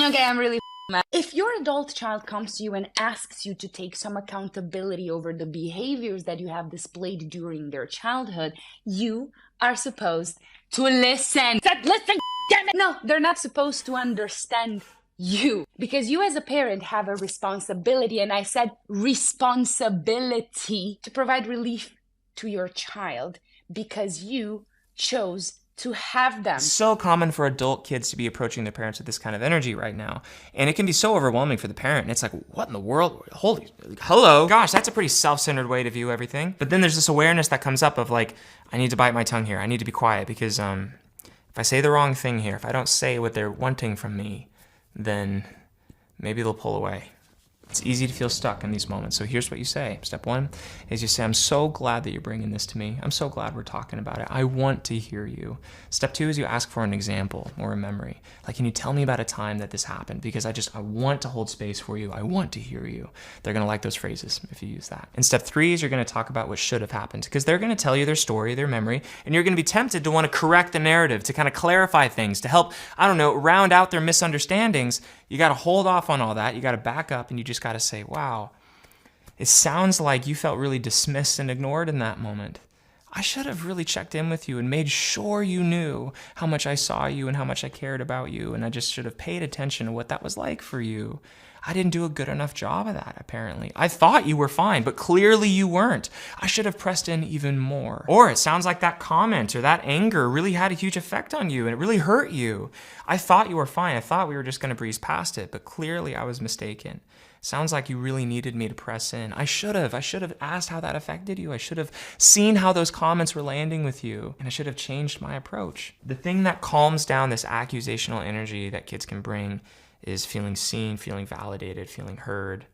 Okay, I'm really mad. If your adult child comes to you and asks you to take some accountability over the behaviors that you have displayed during their childhood, you are supposed to listen. Listen, damn it! No, they're not supposed to understand you, because you as a parent have a responsibility, and I said responsibility, to provide relief to your child because you chose to have them. It's so common for adult kids to be approaching their parents with this kind of energy right now. And it can be so overwhelming for the parent. And it's like, what in the world? Hello. Gosh, that's a pretty self-centered way to view everything. But then there's this awareness that comes up of like, I need to bite my tongue here. I need to be quiet because if I say the wrong thing here, if I don't say what they're wanting from me, then maybe they'll pull away. It's easy to feel stuck in these moments. So here's what you say. Step one is you say, I'm so glad that you're bringing this to me. I'm so glad we're talking about it. I want to hear you. Step two is you ask for an example or a memory. Like, can you tell me about a time that this happened? Because I want to hold space for you. I want to hear you. They're going to like those phrases if you use that. And step three is you're going to talk about what should have happened, because they're going to tell you their story, their memory, and you're going to be tempted to want to correct the narrative, to kind of clarify things, to help, round out their misunderstandings. You got to hold off on all that. You got to back up, and you just got to say, wow, it sounds like you felt really dismissed and ignored in that moment. I should have really checked in with you and made sure you knew how much I saw you and how much I cared about you, and I just should have paid attention to what that was like for you. I didn't do a good enough job of that, apparently. I thought you were fine, but clearly you weren't. I should have pressed in even more. Or it sounds like that comment or that anger really had a huge effect on you and it really hurt you. I thought you were fine. I thought we were just going to breeze past it, but clearly I was mistaken. Sounds like you really needed me to press in. I should have asked how that affected you. I should have seen how those comments were landing with you, and I should have changed my approach. The thing that calms down this accusational energy that kids can bring is feeling seen, feeling validated, feeling heard,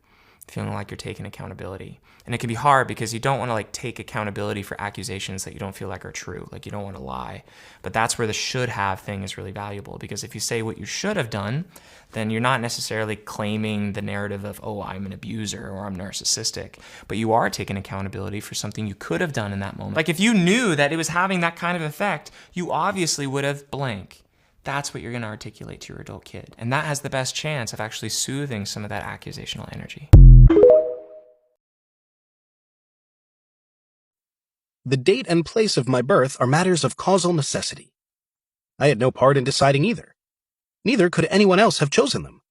feeling like you're taking accountability. And it can be hard because you don't want to take accountability for accusations that you don't feel like are true. Like, you don't want to lie. But that's where the should have thing is really valuable, because if you say what you should have done, then you're not necessarily claiming the narrative of, oh, I'm an abuser or I'm narcissistic, but you are taking accountability for something you could have done in that moment. Like, if you knew that it was having that kind of effect, you obviously would have blank. That's what you're going to articulate to your adult kid. And that has the best chance of actually soothing some of that accusational energy. The date and place of my birth are matters of causal necessity. I had no part in deciding either. Neither could anyone else have chosen them.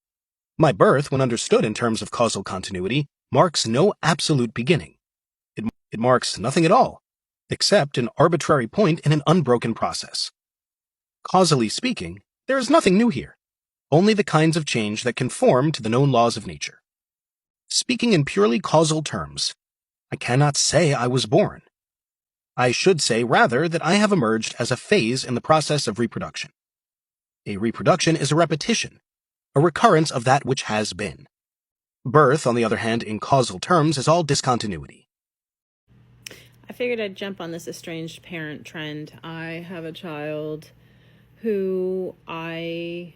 My birth, when understood in terms of causal continuity, marks no absolute beginning. It marks nothing at all, except an arbitrary point in an unbroken process. Causally speaking, there is nothing new here, only the kinds of change that conform to the known laws of nature. Speaking in purely causal terms, I cannot say I was born. I should say, rather, that I have emerged as a phase in the process of reproduction. A reproduction is a repetition, a recurrence of that which has been. Birth, on the other hand, in causal terms, is all discontinuity. I figured I'd jump on this estranged parent trend. I have a child who it's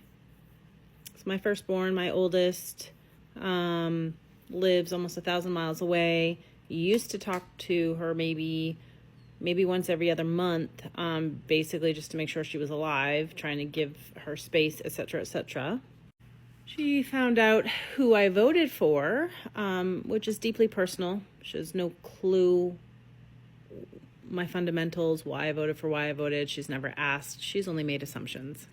my firstborn, my oldest, lives almost 1,000 miles away. Used to talk to her maybe once every other month, basically just to make sure she was alive, trying to give her space, etc., etc. She found out who I voted for, which is deeply personal. She has no clue my fundamentals, why I voted for why I voted. She's never asked. She's only made assumptions.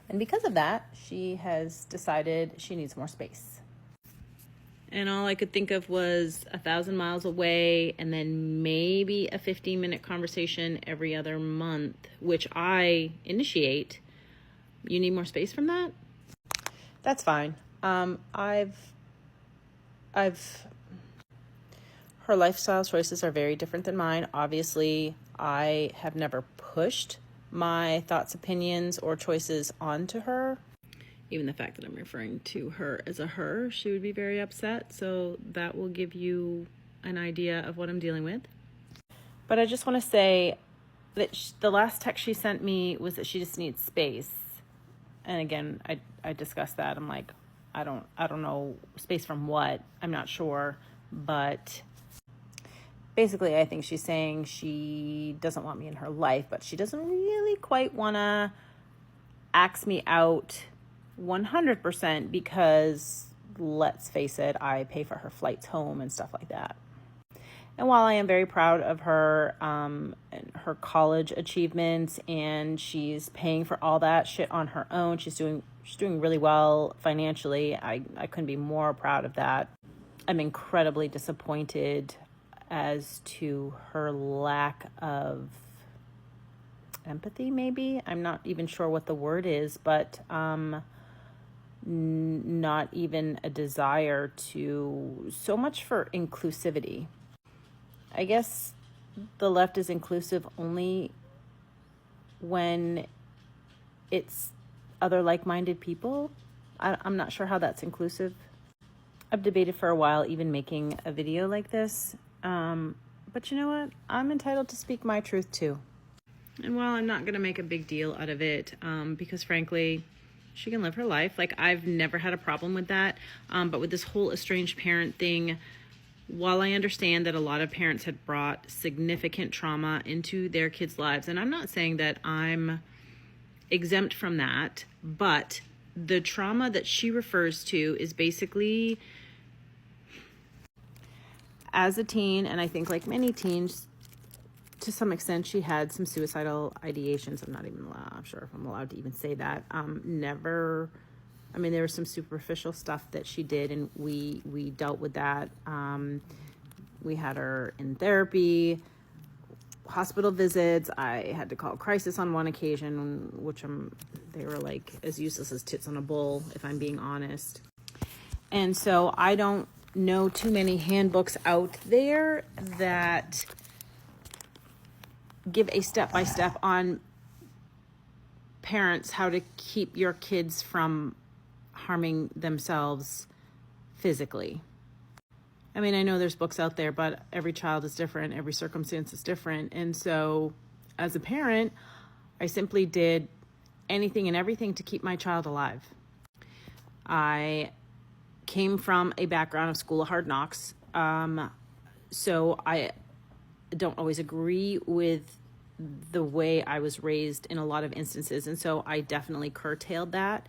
And because of that, she has decided she needs more space. And all I could think of was 1,000 miles away, and then maybe a 15-minute conversation every other month, which I initiate. You need more space from that? That's fine. Her lifestyle choices are very different than mine. Obviously, I have never pushed my thoughts, opinions, or choices onto her. Even the fact that I'm referring to her as a her, she would be very upset. So that will give you an idea of what I'm dealing with. But I just want to say that the last text she sent me was that she just needs space. And again, I discussed that. I'm like, I don't know, space from what? I'm not sure. But basically, I think she's saying she doesn't want me in her life, but she doesn't really quite want to axe me out 100% because, let's face it, I pay for her flights home and stuff like that. And while I am very proud of her and her college achievements, and she's paying for all that shit on her own, she's doing really well financially. I couldn't be more proud of that. I'm incredibly disappointed as to her lack of empathy, maybe. I'm not even sure what the word is, but not even a desire to, so much for inclusivity. I guess the left is inclusive only when it's other like-minded people. I'm not sure how that's inclusive. I've debated for a while even making a video like this. But you know what? I'm entitled to speak my truth too. And while I'm not going to make a big deal out of it, because frankly, she can live her life. Like, I've never had a problem with that. But with this whole estranged parent thing, while I understand that a lot of parents had brought significant trauma into their kids' lives, and I'm not saying that I'm exempt from that, but the trauma that she refers to is basically, as a teen, and I think like many teens, to some extent, she had some suicidal ideations. I'm not even sure if I'm allowed to even say that. There was some superficial stuff that she did, and we dealt with that. We had her in therapy, hospital visits. I had to call crisis on one occasion, which they were like as useless as tits on a bull, if I'm being honest. And so I don't know too many handbooks out there that give a step-by-step on parents how to keep your kids from harming themselves physically. I mean, I know there's books out there, but every child is different. Every circumstance is different. And so as a parent, I simply did anything and everything to keep my child alive. I came from a background of School of Hard Knocks. So I don't always agree with the way I was raised in a lot of instances. And so I definitely curtailed that.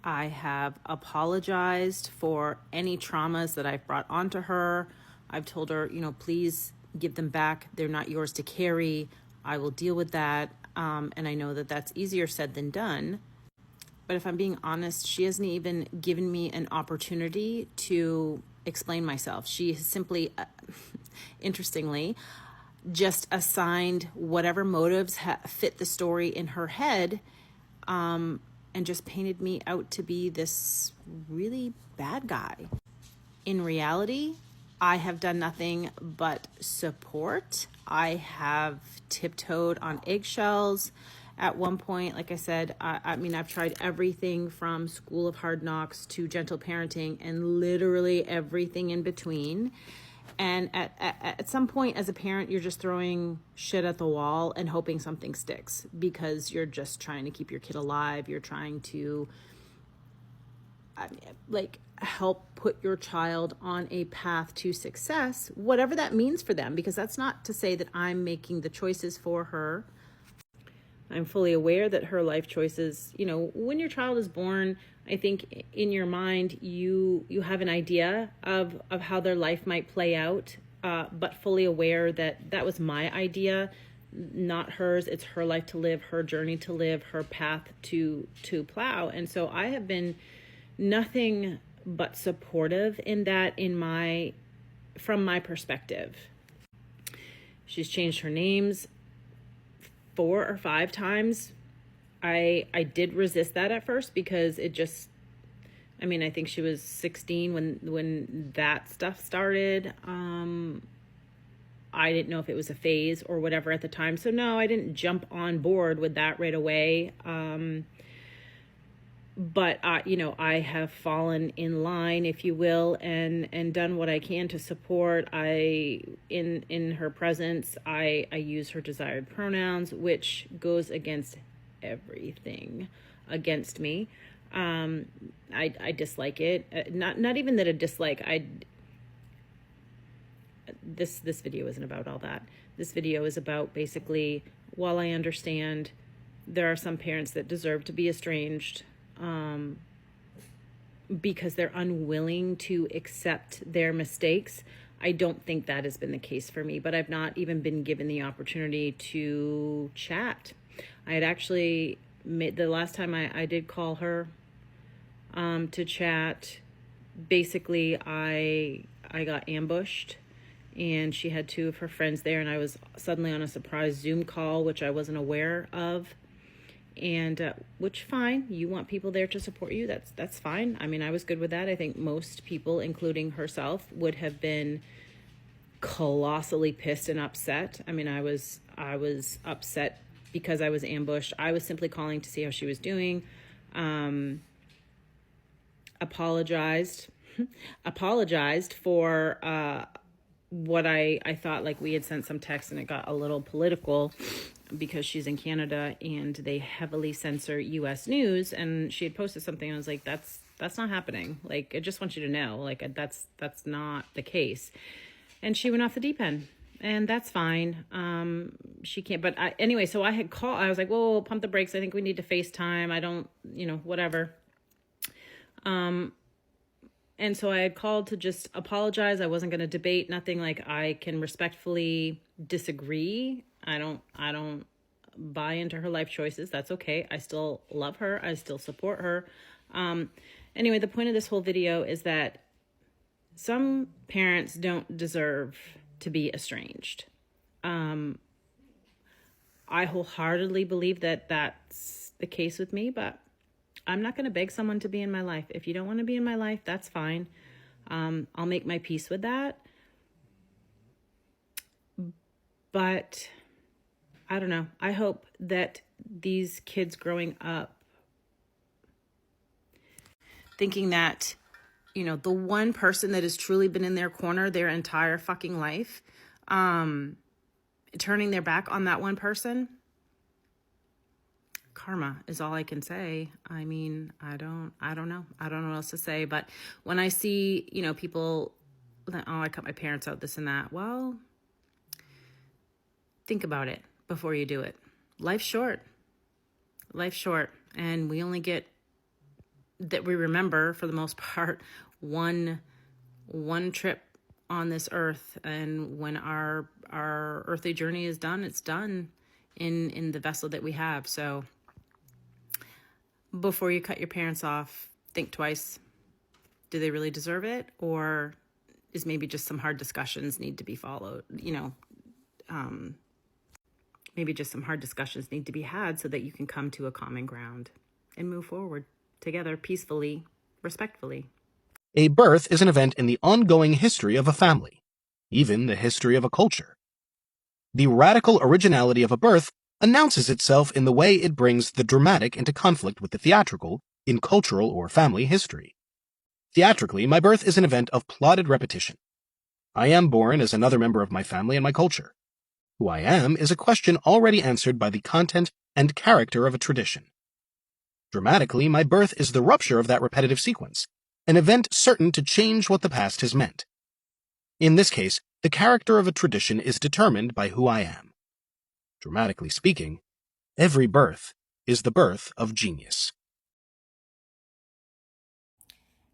I have apologized for any traumas that I've brought onto her. I've told her, please give them back. They're not yours to carry. I will deal with that. And I know that that's easier said than done. But if I'm being honest, she hasn't even given me an opportunity to explain myself. She has simply, interestingly, just assigned whatever motives fit the story in her head, and just painted me out to be this really bad guy. In reality, I have done nothing but support. I have tiptoed on eggshells. At one point, like I said, I've tried everything from School of Hard Knocks to gentle parenting and literally everything in between. And at some point as a parent, you're just throwing shit at the wall and hoping something sticks because you're just trying to keep your kid alive. You're trying to help put your child on a path to success, whatever that means for them, because that's not to say that I'm making the choices for her. I'm fully aware that her life choices, when your child is born, I think in your mind, you have an idea of how their life might play out, but fully aware that that was my idea, not hers. It's her life to live, her journey to live, her path to plow. And so I have been nothing but supportive in that from my perspective. She's changed her names 4 or 5 times. I did resist that at first because it just, I think she was 16 when that stuff started. I didn't know if it was a phase or whatever at the time. So no, I didn't jump on board with that right away. But I have fallen in line, if you will, and done what I can to support. In her presence, I use her desired pronouns, which goes against everything against me. I dislike it. Not even that a dislike. This video isn't about all that. This video is about basically, while I understand there are some parents that deserve to be estranged because they're unwilling to accept their mistakes. I don't think that has been the case for me, but I've not even been given the opportunity to chat. I had actually made, the last time I did call her to chat, basically I got ambushed, and she had two of her friends there, and I was suddenly on a surprise Zoom call, which I wasn't aware of. And which, fine, you want people there to support you, that's fine. I mean, I was good with that. I think most people, including herself, would have been colossally pissed and upset. I mean, I was upset because I was ambushed. I was simply calling to see how she was doing. Apologized for what I thought, like, we had sent some text and it got a little political because she's in Canada and they heavily censor US news, and she had posted something. I was like, that's not happening. Like, I just want you to know, like, that's not the case. And she went off the deep end, and that's fine. She can't, but anyway, so I had called, I was like, whoa, pump the brakes. I think we need to FaceTime. I don't, whatever. And so I had called to just apologize. I wasn't going to debate, nothing. Like, I can respectfully disagree. I don't buy into her life choices. That's okay. I still love her. I still support her. Anyway, the point of this whole video is that some parents don't deserve to be estranged. I wholeheartedly believe that that's the case with me, but I'm not going to beg someone to be in my life. If you don't want to be in my life, that's fine. I'll make my peace with that. But I don't know. I hope that these kids growing up thinking that, the one person that has truly been in their corner their entire fucking life, turning their back on that one person, karma is all I can say. I mean, I don't know. I don't know what else to say. But when I see, people, oh, I cut my parents out, this and that. Well, think about it before you do it. Life's short. And we only get, that we remember, for the most part, one trip on this earth. And when our earthly journey is done, it's done in the vessel that we have. So before you cut your parents off, think twice. Do they really deserve it? Or is maybe just some hard discussions need to be followed? Maybe just some hard discussions need to be had so that you can come to a common ground and move forward together peacefully, respectfully. A birth is an event in the ongoing history of a family, even the history of a culture. The radical originality of a birth announces itself in the way it brings the dramatic into conflict with the theatrical in cultural or family history. Theatrically, my birth is an event of plotted repetition. I am born as another member of my family and my culture. Who I am is a question already answered by the content and character of a tradition. Dramatically, my birth is the rupture of that repetitive sequence, an event certain to change what the past has meant. In this case, the character of a tradition is determined by who I am. Dramatically speaking, every birth is the birth of genius.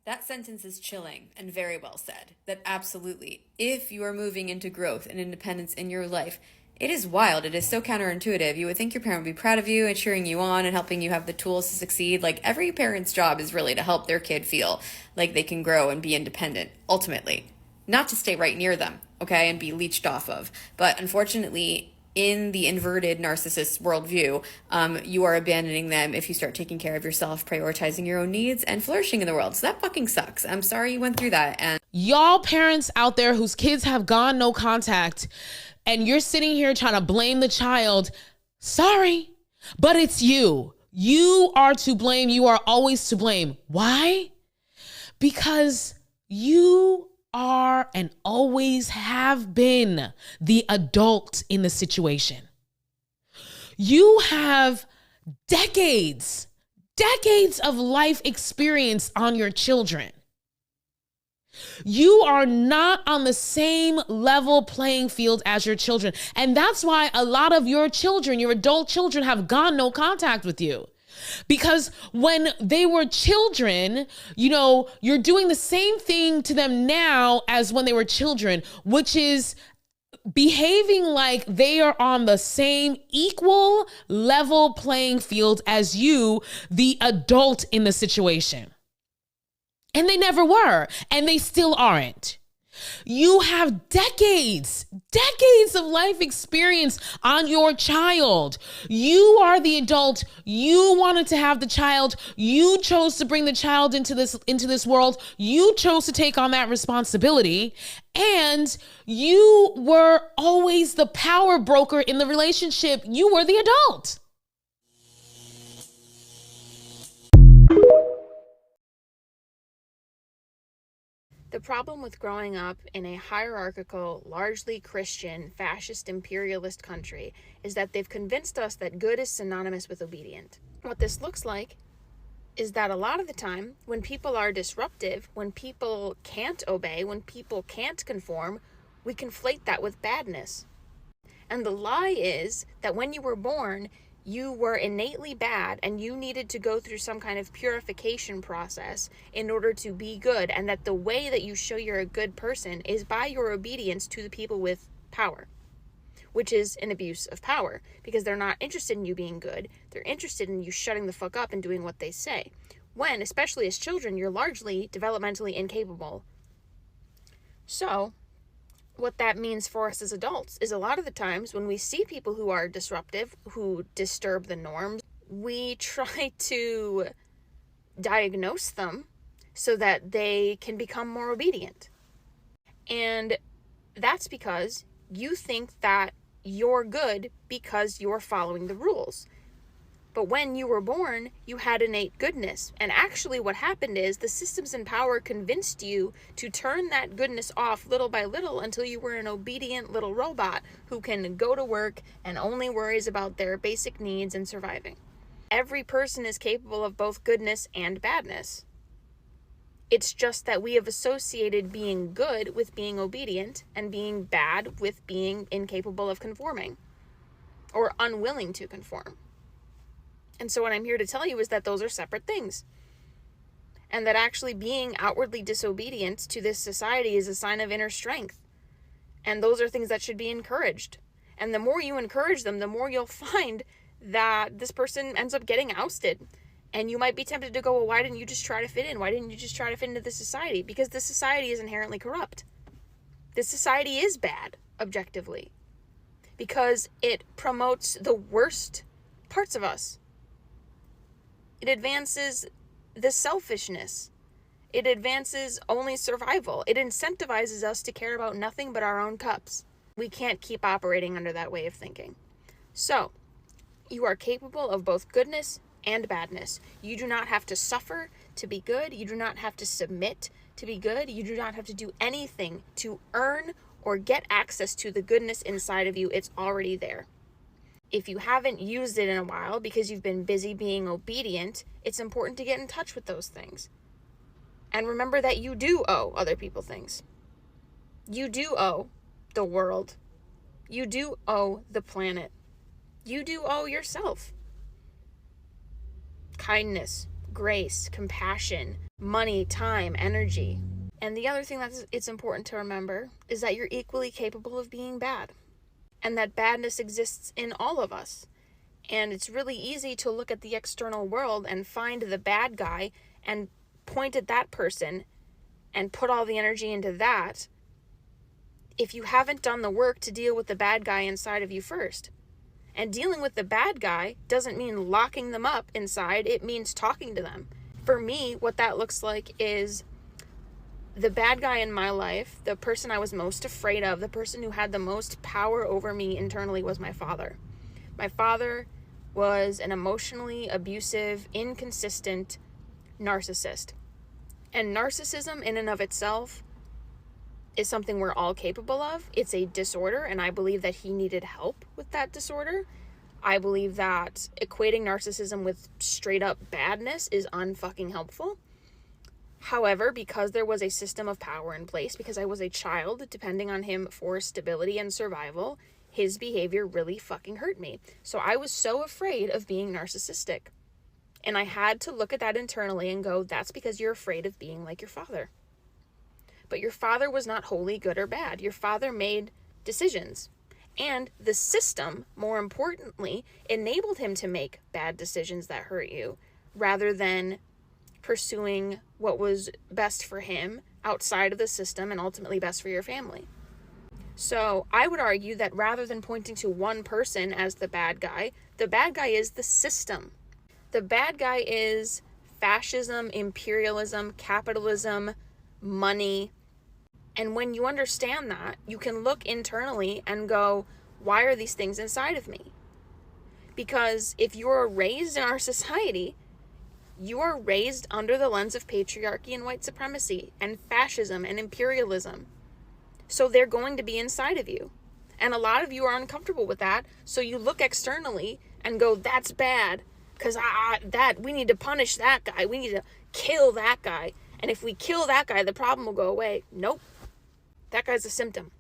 That sentence is chilling and very well said. That absolutely, if you are moving into growth and independence in your life, it is wild. It is so counterintuitive. You would think your parent would be proud of you and cheering you on and helping you have the tools to succeed. Like, every parent's job is really to help their kid feel like they can grow and be independent, ultimately. Not to stay right near them, okay, and be leeched off of. But unfortunately, in the inverted narcissist worldview, you are abandoning them if you start taking care of yourself, prioritizing your own needs, and flourishing in the world. So that fucking sucks. I'm sorry you went through that. And y'all parents out there whose kids have gone no contact, and you're sitting here trying to blame the child, sorry, but it's you. You are to blame. You are always to blame. Why? Because you are and always have been the adult in the situation. You have decades of life experience on your children. You are not on the same level playing field as your children. And that's why a lot of your children, your adult children, have gone no contact with you. Because when they were children, you're doing the same thing to them now as when they were children, which is behaving like they are on the same equal level playing field as you, the adult in the situation. And they never were, and they still aren't. You have decades of life experience on your child. You are the adult. You wanted to have the child. You chose to bring the child into this world. You chose to take on that responsibility. And you were always the power broker in the relationship. You were the adult. The problem with growing up in a hierarchical, largely Christian, fascist, imperialist country is that they've convinced us that good is synonymous with obedient. What this looks like is that a lot of the time, when people are disruptive, when people can't obey, when people can't conform, we conflate that with badness. And the lie is that when you were born, you were innately bad and you needed to go through some kind of purification process in order to be good, and that the way that you show you're a good person is by your obedience to the people with power, which is an abuse of power, because they're not interested in you being good. They're interested in you shutting the fuck up and doing what they say. When, especially as children, you're largely developmentally incapable. So what that means for us as adults is a lot of the times when we see people who are disruptive, who disturb the norms, we try to diagnose them so that they can become more obedient. And that's because you think that you're good because you're following the rules. But when you were born, you had innate goodness. And actually what happened is the systems in power convinced you to turn that goodness off little by little until you were an obedient little robot who can go to work and only worries about their basic needs and surviving. Every person is capable of both goodness and badness. It's just that we have associated being good with being obedient and being bad with being incapable of conforming or unwilling to conform. And so what I'm here to tell you is that those are separate things. And that actually being outwardly disobedient to this society is a sign of inner strength. And those are things that should be encouraged. And the more you encourage them, the more you'll find that this person ends up getting ousted. And you might be tempted to go, well, why didn't you just try to fit in? Why didn't you just try to fit into this society? Because this society is inherently corrupt. This society is bad, objectively. Because it promotes the worst parts of us. It advances the selfishness. It advances only survival. It incentivizes us to care about nothing but our own cups. We can't keep operating under that way of thinking. So, you are capable of both goodness and badness. You do not have to suffer to be good. You do not have to submit to be good. You do not have to do anything to earn or get access to the goodness inside of you. It's already there. If you haven't used it in a while because you've been busy being obedient, it's important to get in touch with those things. And remember that you do owe other people things. You do owe the world. You do owe the planet. You do owe yourself kindness, grace, compassion, money, time, energy. And the other thing it's important to remember is that you're equally capable of being bad. And that badness exists in all of us. And it's really easy to look at the external world and find the bad guy and point at that person and put all the energy into that if you haven't done the work to deal with the bad guy inside of you first. And dealing with the bad guy doesn't mean locking them up inside. It means talking to them. For me, what that looks like is the bad guy in my life, the person I was most afraid of, the person who had the most power over me internally was my father. My father was an emotionally abusive, inconsistent narcissist. And narcissism in and of itself is something we're all capable of. It's a disorder, and I believe that he needed help with that disorder. I believe that equating narcissism with straight up badness is unfucking helpful. However, because there was a system of power in place, because I was a child depending on him for stability and survival, his behavior really fucking hurt me. So I was so afraid of being narcissistic. And I had to look at that internally and go, that's because you're afraid of being like your father. But your father was not wholly good or bad. Your father made decisions. And the system, more importantly, enabled him to make bad decisions that hurt you, rather than pursuing what was best for him outside of the system and ultimately best for your family. So I would argue that rather than pointing to one person as the bad guy is the system. The bad guy is fascism, imperialism, capitalism, money. And when you understand that, you can look internally and go, why are these things inside of me? Because if you're raised in our society, you are raised under the lens of patriarchy and white supremacy and fascism and imperialism. So they're going to be inside of you. And a lot of you are uncomfortable with that. So you look externally and go, that's bad. Because we need to punish that guy. We need to kill that guy. And if we kill that guy, the problem will go away. Nope. That guy's a symptom.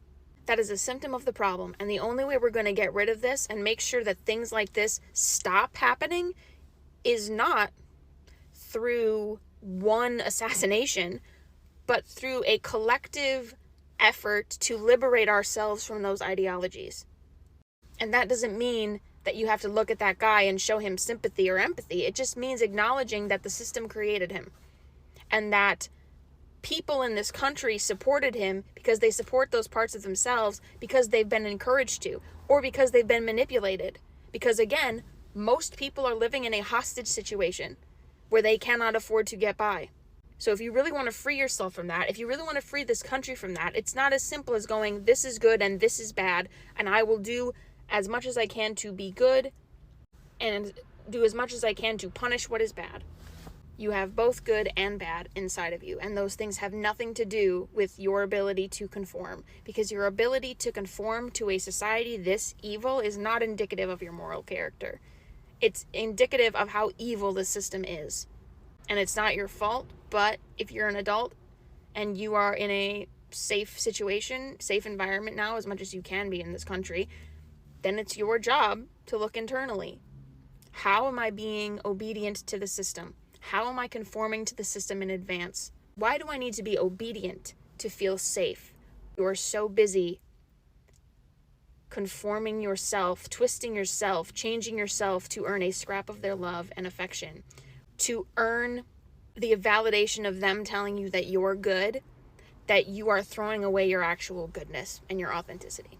That is a symptom of the problem. And the only way we're going to get rid of this and make sure that things like this stop happening is not through one assassination, but through a collective effort to liberate ourselves from those ideologies. And that doesn't mean that you have to look at that guy and show him sympathy or empathy. It just means acknowledging that the system created him and that people in this country supported him because they support those parts of themselves because they've been encouraged to, or because they've been manipulated. Because again, most people are living in a hostage situation where they cannot afford to get by. So if you really want to free yourself from that, if you really want to free this country from that, it's not as simple as going, this is good and this is bad, and I will do as much as I can to be good and do as much as I can to punish what is bad. You have both good and bad inside of you, and those things have nothing to do with your ability to conform, because your ability to conform to a society this evil is not indicative of your moral character. It's indicative of how evil the system is. And it's not your fault, but if you're an adult and you are in a safe situation, safe environment now, as much as you can be in this country, then it's your job to look internally. How am I being obedient to the system? How am I conforming to the system in advance? Why do I need to be obedient to feel safe? You're so busy conforming yourself, twisting yourself, changing yourself to earn a scrap of their love and affection, to earn the validation of them telling you that you're good, that you are throwing away your actual goodness and your authenticity.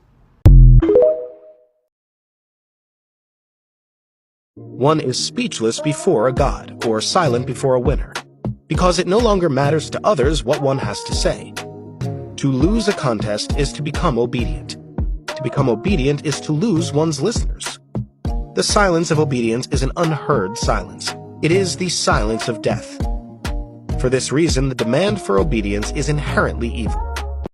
One is speechless before a god, or silent before a winner, because it no longer matters to others what one has to say. To lose a contest is to become obedient. To become obedient is to lose one's listeners. The silence of obedience is an unheard silence. It is the silence of death. For this reason, the demand for obedience is inherently evil.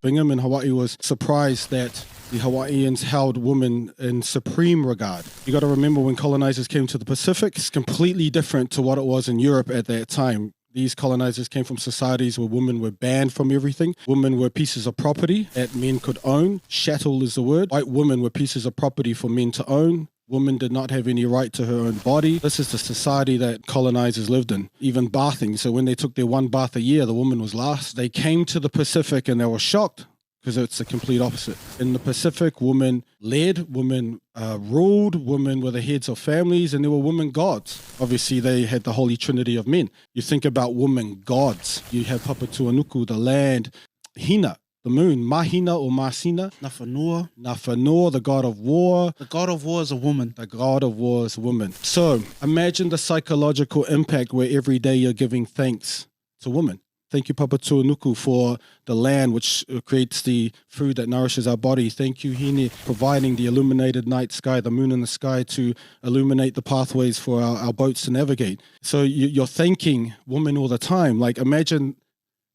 Bingham in Hawaii was surprised that the Hawaiians held women in supreme regard. You got to remember, when colonizers came to the Pacific, it's completely different to what it was in Europe at that time. These colonizers came from societies where women were banned from everything. Women were pieces of property that men could own. Chattel is the word. White women were pieces of property for men to own. Woman did not have any right to her own body. This is the society that colonizers lived in. Even bathing. So when they took their one bath a year, the woman was last. They came to the Pacific and they were shocked because it's the complete opposite. In the Pacific, women led, women ruled, women were the heads of families, and there were women gods. Obviously, they had the holy trinity of men. You think about women gods. You have Papatuanuku, the land, Hina, the moon, Mahina or Masina. Nafanua. Nafanua, the god of war. The god of war is a woman. The god of war is a woman. So imagine the psychological impact where every day you're giving thanks to women. Thank you, Papatuanuku, for the land which creates the food that nourishes our body. Thank you, Hine, providing the illuminated night sky, the moon in the sky, to illuminate the pathways for our boats to navigate. So you're thanking women all the time. Like, imagine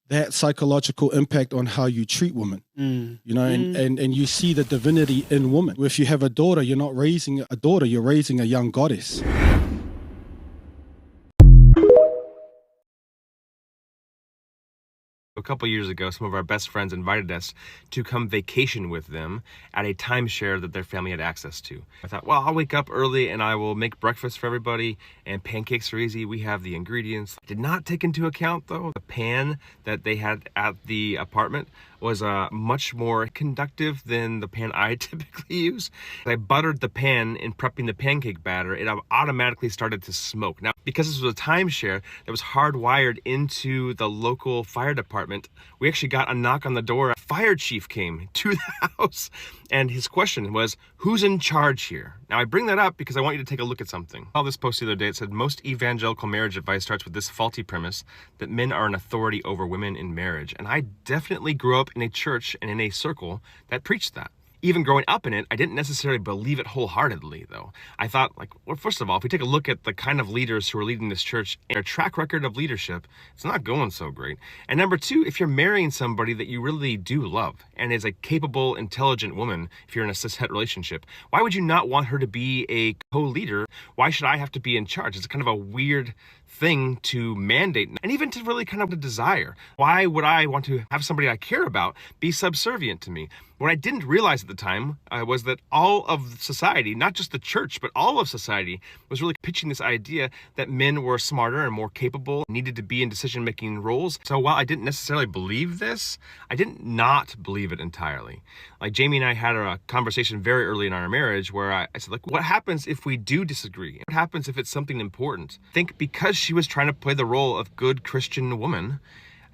that psychological impact on how you treat women, you know, and you see the divinity in woman. If you have a daughter, you're not raising a daughter, you're raising a young goddess. couple years ago, some of our best friends invited us to come vacation with them at a timeshare that their family had access to. I thought, well, I'll wake up early and I will make breakfast for everybody, and pancakes are easy. We have the ingredients. Did not take into account, though, the pan that they had at the apartment was much more conductive than the pan I typically use. I buttered the pan in prepping the pancake batter. It automatically started to smoke. Now, because this was a timeshare that was hardwired into the local fire department, we actually got a knock on the door. A fire chief came to the house, and his question was, who's in charge here? Now, I bring that up because I want you to take a look at something. I saw this post the other day. It said, most evangelical marriage advice starts with this faulty premise that men are an authority over women in marriage. And I definitely grew up in a church and in a circle that preached that. Even growing up in it, I didn't necessarily believe it wholeheartedly, though. I thought, well, first of all, if we take a look at the kind of leaders who are leading this church and their track record of leadership, it's not going so great. And number two, if you're marrying somebody that you really do love and is a capable, intelligent woman, if you're in a cis-het relationship, why would you not want her to be a co-leader? Why should I have to be in charge? It's kind of a weird thing to mandate, and even to really kind of desire. Why would I want to have somebody I care about be subservient to me? What I didn't realize at the time was that all of society, not just the church, but all of society, was really pitching this idea that men were smarter and more capable, needed to be in decision-making roles. So while I didn't necessarily believe this, I didn't not believe it entirely. Like Jamie and I had a conversation very early in our marriage where I said, like, what happens if we do disagree? What happens if it's something important? I think because she was trying to play the role of good Christian woman,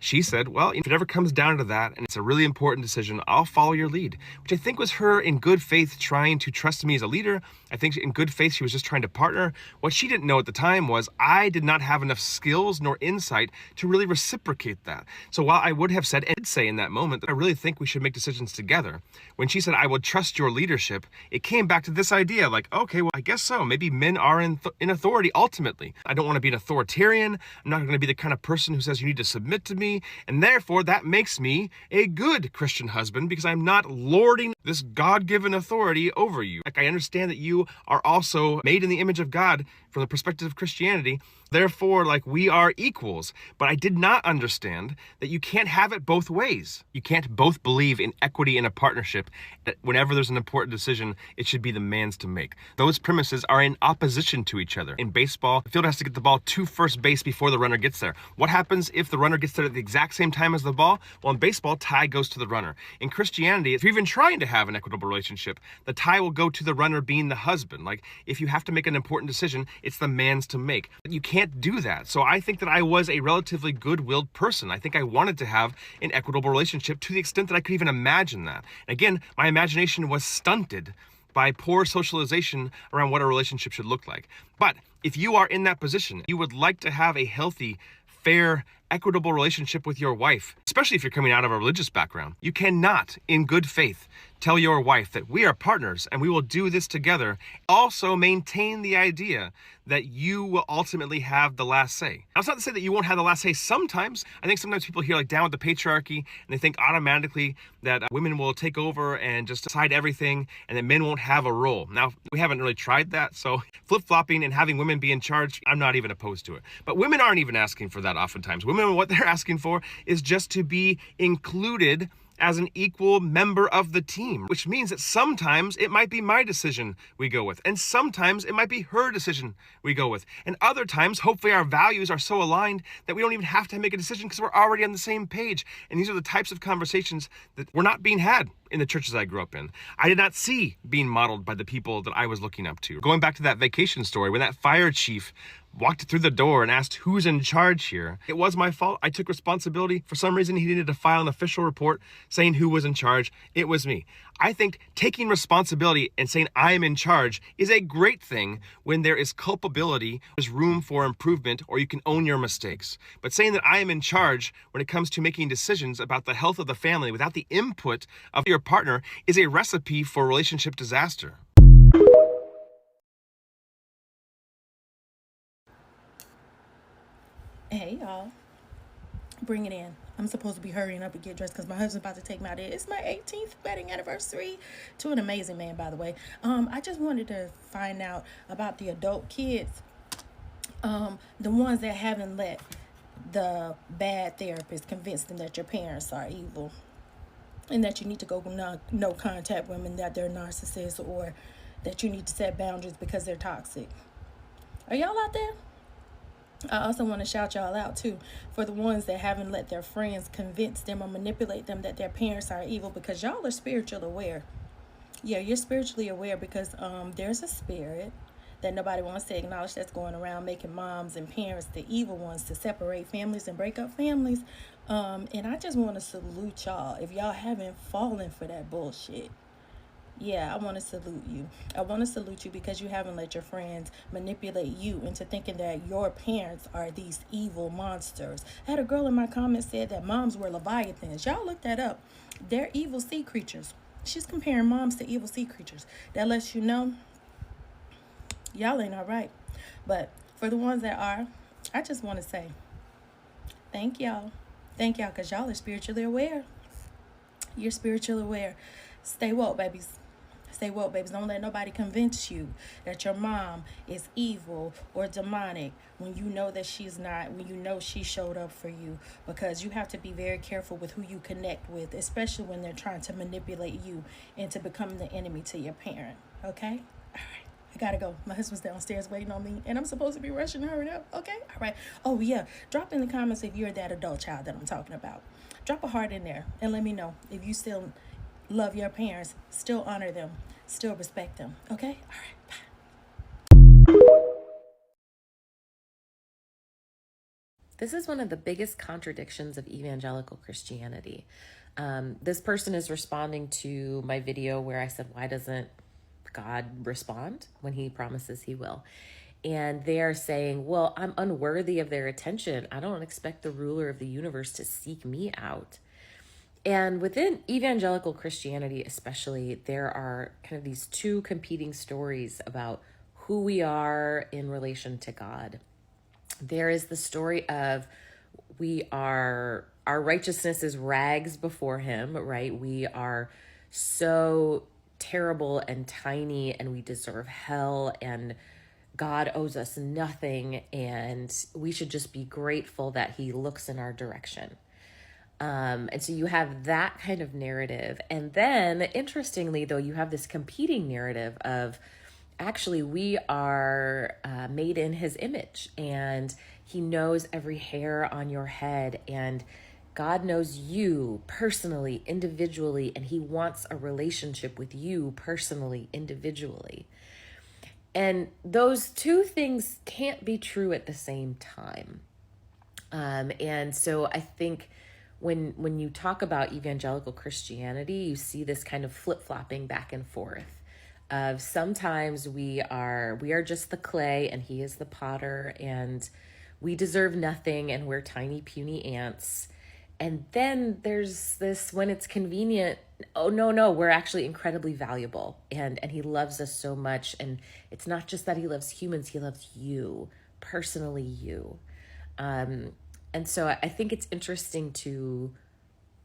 she said, well, if it ever comes down to that and it's a really important decision, I'll follow your lead, which I think was her in good faith trying to trust me as a leader. I think in good faith she was just trying to partner. What she didn't know at the time was I did not have enough skills nor insight to really reciprocate that. So while I would have said and did say in that moment that I really think we should make decisions together, when she said I would trust your leadership, it came back to this idea like, okay, well, I guess so. Maybe men are in authority ultimately. I don't want to be an authoritarian. I'm not going to be the kind of person who says you need to submit to me. And therefore, that makes me a good Christian husband because I'm not lording this God-given authority over you. Like, I understand that you are also made in the image of God from the perspective of Christianity. Therefore, like, we are equals. But I did not understand that you can't have it both ways. You can't both believe in equity in a partnership, that whenever there's an important decision, it should be the man's to make. Those premises are in opposition to each other. In baseball, the fielder has to get the ball to first base before the runner gets there. What happens if the runner gets there at the exact same time as the ball? Well, in baseball, tie goes to the runner. In Christianity, if you're even trying to have an equitable relationship, the tie will go to the runner being the husband. Like, if you have to make an important decision, it's the man's to make. You can't do that. So I think that I was a relatively good-willed person. I think I wanted to have an equitable relationship to the extent that I could even imagine that. Again, my imagination was stunted by poor socialization around what a relationship should look like. But if you are in that position, you would like to have a healthy, fair, equitable relationship with your wife, especially if you're coming out of a religious background. You cannot, in good faith, tell your wife that we are partners and we will do this together. Also maintain the idea that you will ultimately have the last say. Now, it's not to say that you won't have the last say sometimes. I think sometimes people hear like down with the patriarchy and they think automatically that women will take over and just decide everything and that men won't have a role. Now, we haven't really tried that, so flip-flopping and having women be in charge, I'm not even opposed to it. But women aren't even asking for that oftentimes. Women, what they're asking for is just to be included as an equal member of the team, which means that sometimes it might be my decision we go with, and sometimes it might be her decision we go with, and other times, hopefully our values are so aligned that we don't even have to make a decision because we're already on the same page. And these are the types of conversations that were not being had in the churches I grew up in. I did not see being modeled by the people that I was looking up to. Going back to that vacation story, when that fire chief walked through the door and asked who's in charge here, it was my fault. I took responsibility. For some reason, he needed to file an official report saying who was in charge. It was me. I think taking responsibility and saying I am in charge is a great thing when there is culpability, there's room for improvement, or you can own your mistakes. But saying that I am in charge when it comes to making decisions about the health of the family without the input of your partner is a recipe for relationship disaster. Hey y'all, bring it in. I'm supposed to be hurrying up and get dressed because my husband's about to take me out. It's my 18th wedding anniversary to an amazing man, by the way. I just wanted to find out about the adult kids, the ones that haven't let the bad therapist convinced them that your parents are evil and that you need to go no contact women, that they're narcissists, or that you need to set boundaries because they're toxic. Are y'all out there? I also want to shout y'all out too for the ones that haven't let their friends convince them or manipulate them that their parents are evil, because y'all are spiritually aware. Yeah, you're spiritually aware because there's a spirit that nobody wants to acknowledge that's going around making moms and parents the evil ones to separate families and break up families. And I just want to salute y'all if y'all haven't fallen for that bullshit. Yeah, I want to salute you. I want to salute you because you haven't let your friends manipulate you into thinking that your parents are these evil monsters. I had a girl in my comments said that moms were leviathans. Y'all look that up. They're evil sea creatures. She's comparing moms to evil sea creatures. That lets you know y'all ain't all right. But for the ones that are, I just want to say thank y'all. Thank y'all because y'all are spiritually aware. You're spiritually aware. Stay woke, babies. Stay woke, babies. Don't let nobody convince you that your mom is evil or demonic when you know that she's not, when you know she showed up for you, because you have to be very careful with who you connect with, especially when they're trying to manipulate you into becoming the enemy to your parent. Okay? All right. I gotta go. My husband's downstairs waiting on me, and I'm supposed to be rushing to hurry up. Okay? All right. Oh, yeah. Drop in the comments if you're that adult child that I'm talking about. Drop a heart in there and let me know if you still love your parents, still honor them, still respect them. Okay? All right. Bye. This is one of the biggest contradictions of evangelical Christianity. This person is responding to my video where I said, why doesn't God respond when he promises he will? And they're saying, well, I'm unworthy of their attention. I don't expect the ruler of the universe to seek me out. And within evangelical Christianity especially, there are kind of these two competing stories about who we are in relation to God. There is the story of our righteousness is rags before him, right? We are so terrible and tiny and we deserve hell and God owes us nothing and we should just be grateful that he looks in our direction. And so you have that kind of narrative. And then interestingly, though, you have this competing narrative of actually we are made in his image and he knows every hair on your head and God knows you personally, individually, and he wants a relationship with you personally, individually. And those two things can't be true at the same time. And so I think when you talk about evangelical Christianity, you see this kind of flip-flopping back and forth of sometimes we are just the clay and he is the potter and we deserve nothing and we're tiny puny ants. And then there's this, when it's convenient, oh no, we're actually incredibly valuable and he loves us so much. And it's not just that he loves humans, he loves you, personally you. And so I think it's interesting to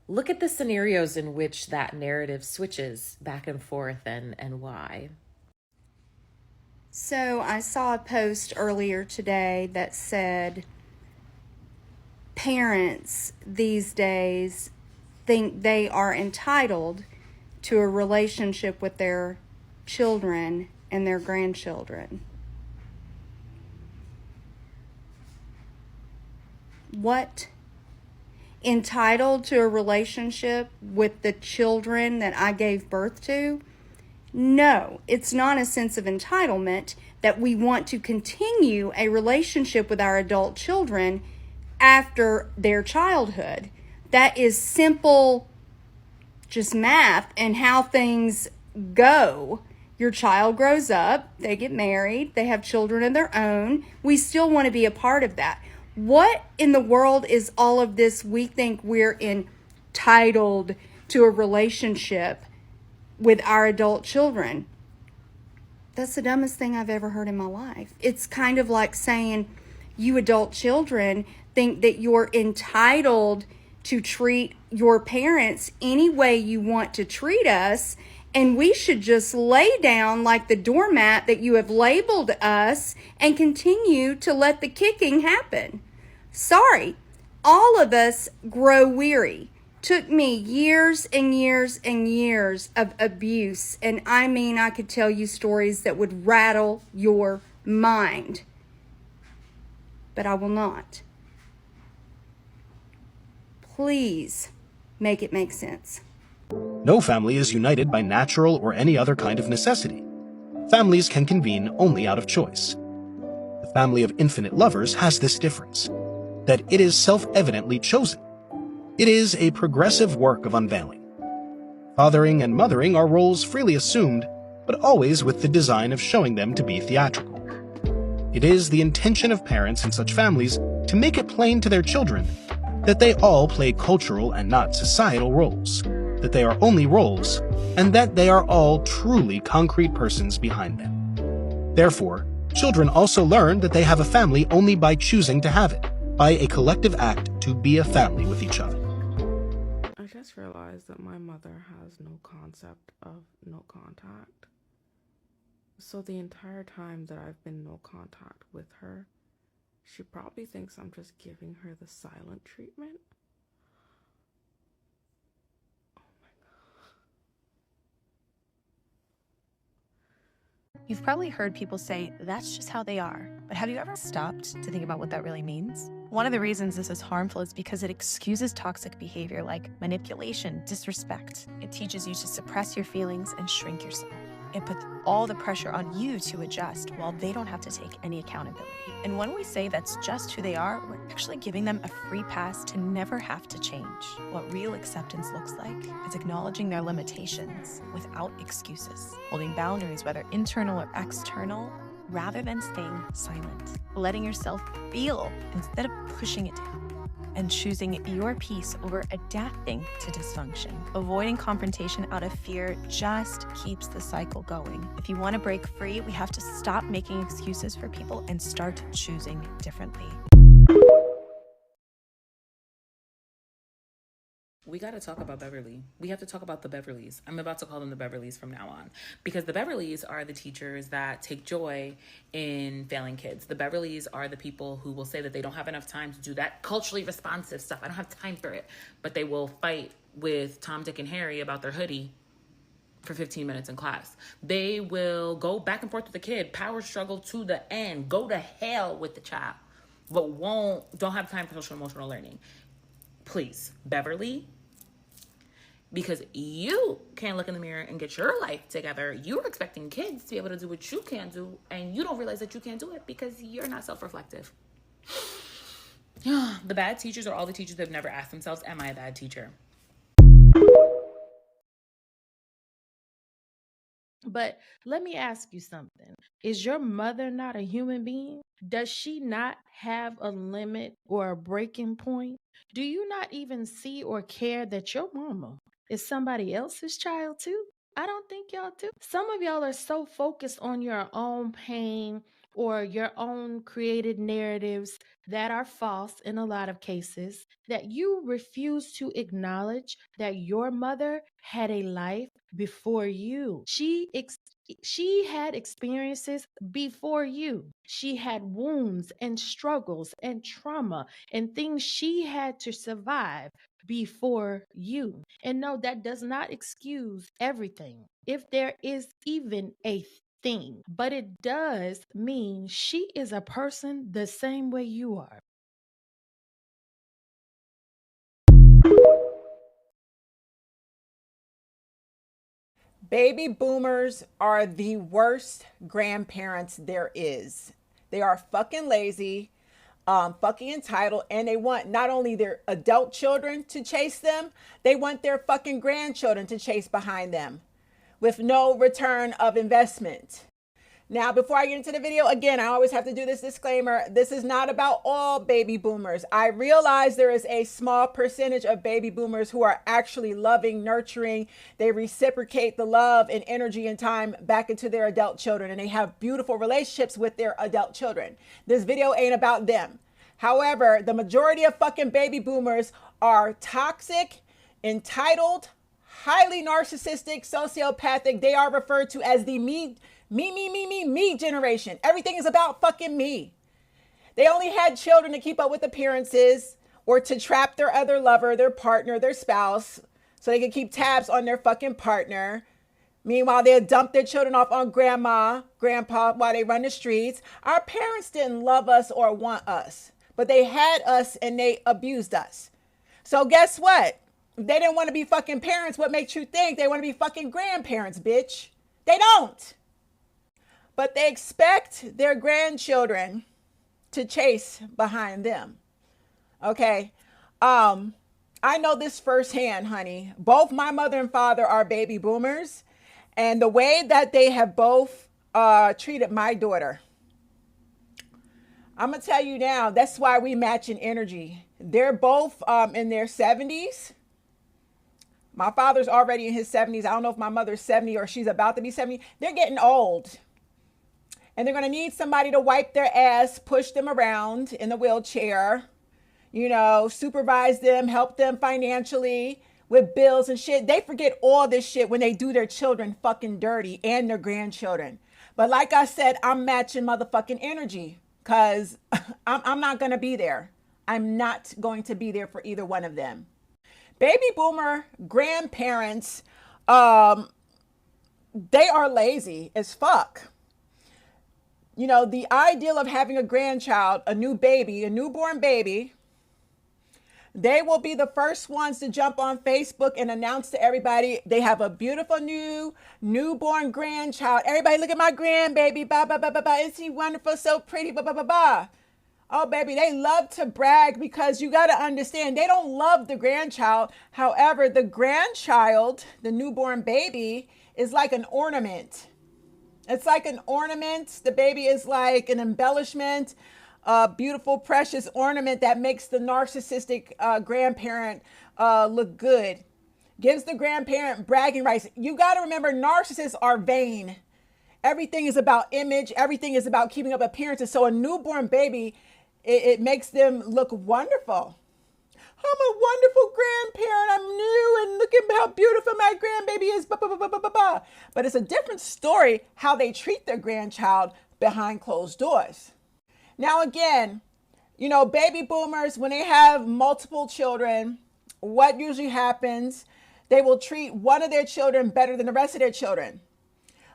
look at the scenarios in which that narrative switches back and forth and why. So I saw a post earlier today that said parents these days think they are entitled to a relationship with their children and their grandchildren. What? Entitled to a relationship with the children that I gave birth to? No, it's not a sense of entitlement that we want to continue a relationship with our adult children after their childhood. That is simple, just math and how things go. Your child grows up, they get married, they have children of their own. We still want to be a part of that. What in the world is all of this? We think we're entitled to a relationship with our adult children. That's the dumbest thing I've ever heard in my life. It's kind of like saying you adult children think that you're entitled to treat your parents any way you want to treat us, and we should just lay down like the doormat that you have labeled us and continue to let the kicking happen. Sorry, All of us grow weary. Took me years and years and years of abuse, and I mean, I could tell you stories that would rattle your mind. But I will not. Please make it make sense. No family is united by natural or any other kind of necessity. Families can convene only out of choice. The family of infinite lovers has this difference, that it is self-evidently chosen. It is a progressive work of unveiling. Fathering and mothering are roles freely assumed, but always with the design of showing them to be theatrical. It is the intention of parents in such families to make it plain to their children that they all play cultural and not societal roles, that they are only roles, and that they are all truly concrete persons behind them. Therefore, children also learn that they have a family only by choosing to have it, by a collective act to be a family with each other. I just realized that my mother has no concept of no contact. So the entire time that I've been no contact with her, she probably thinks I'm just giving her the silent treatment. You've probably heard people say, that's just how they are. But have you ever stopped to think about what that really means? One of the reasons this is harmful is because it excuses toxic behavior like manipulation, disrespect. It teaches you to suppress your feelings and shrink yourself. It puts all the pressure on you to adjust while they don't have to take any accountability. And when we say that's just who they are, we're actually giving them a free pass to never have to change. What real acceptance looks like is acknowledging their limitations without excuses, holding boundaries, whether internal or external, rather than staying silent, letting yourself feel instead of pushing it down, and choosing your peace over adapting to dysfunction. Avoiding confrontation out of fear just keeps the cycle going. If you want to break free, we have to stop making excuses for people and start choosing differently. We got to talk about Beverly. We have to talk about the Beverlys. I'm about to call them the Beverlys from now on, because the Beverlys are the teachers that take joy in failing kids. The Beverlys are the people who will say that they don't have enough time to do that culturally responsive stuff. I don't have time for it. But they will fight with Tom, Dick, and Harry about their hoodie for 15 minutes in class. They will go back and forth with the kid, power struggle to the end, go to hell with the child, but don't have time for social emotional learning. Please, Beverly, because you can't look in the mirror and get your life together. You're expecting kids to be able to do what you can't do, and you don't realize that you can't do it because you're not self-reflective. The bad teachers are all the teachers that have never asked themselves, am I a bad teacher? But let me ask you something. Is your mother not a human being? Does she not have a limit or a breaking point? Do you not even see or care that your mama is somebody else's child too? I don't think y'all do. Some of y'all are so focused on your own pain or your own created narratives that are false in a lot of cases that you refuse to acknowledge that your mother had a life before you. She had experiences before you. She had wounds and struggles and trauma and things she had to survive before you. And no, that does not excuse everything, if there is even a thing, but it does mean she is a person the same way you are. Baby boomers are the worst grandparents there is. They are fucking lazy, fucking entitled, and they want not only their adult children to chase them, they want their fucking grandchildren to chase behind them with no return of investment. Now, before I get into the video, again, I always have to do this disclaimer. This is not about all baby boomers. I realize there is a small percentage of baby boomers who are actually loving, nurturing. They reciprocate the love and energy and time back into their adult children, and they have beautiful relationships with their adult children. This video ain't about them. However, the majority of fucking baby boomers are toxic, entitled, highly narcissistic, sociopathic. They are referred to as the me generation. Everything is about fucking me. They only had children to keep up with appearances, or to trap their other lover, their partner, their spouse, so they can keep tabs on their fucking partner. Meanwhile, they'll dump their children off on grandma, grandpa while they run the streets. Our parents didn't love us or want us, but they had us and they abused us. So guess what? If they didn't want to be fucking parents, what makes you think they want to be fucking grandparents, bitch? They don't. But they expect their grandchildren to chase behind them. Okay? I know this firsthand, honey. Both my mother and father are baby boomers. And the way that they have both treated my daughter, I'm going to tell you now, that's why we match in energy. They're both in their 70s. My father's already in his 70s. I don't know if my mother's 70 or she's about to be 70. They're getting old. And they're going to need somebody to wipe their ass, push them around in the wheelchair, you know, supervise them, help them financially with bills and shit. They forget all this shit when they do their children fucking dirty and their grandchildren. But like I said, I'm matching motherfucking energy because I'm not going to be there. I'm not going to be there for either one of them. Baby boomer grandparents, they are lazy as fuck. You know, the ideal of having a grandchild, a new baby, a newborn baby, they will be the first ones to jump on Facebook and announce to everybody they have a beautiful newborn grandchild. Everybody look at my grandbaby, ba ba ba ba ba. Isn't he wonderful, so pretty, ba ba ba ba. Oh, baby, they love to brag because you got to understand, they don't love the grandchild. However, the grandchild, the newborn baby, is like an ornament. It's like an ornament. The baby is like an embellishment, a beautiful, precious ornament that makes the narcissistic grandparent look good. Gives the grandparent bragging rights. You got to remember, narcissists are vain. Everything is about image. Everything is about keeping up appearances. So a newborn baby, it makes them look wonderful. I'm a wonderful grandparent. I'm new and look at how beautiful my grandbaby is. But it's a different story how they treat their grandchild behind closed doors. Now, again, you know, baby boomers, when they have multiple children, what usually happens, they will treat one of their children better than the rest of their children.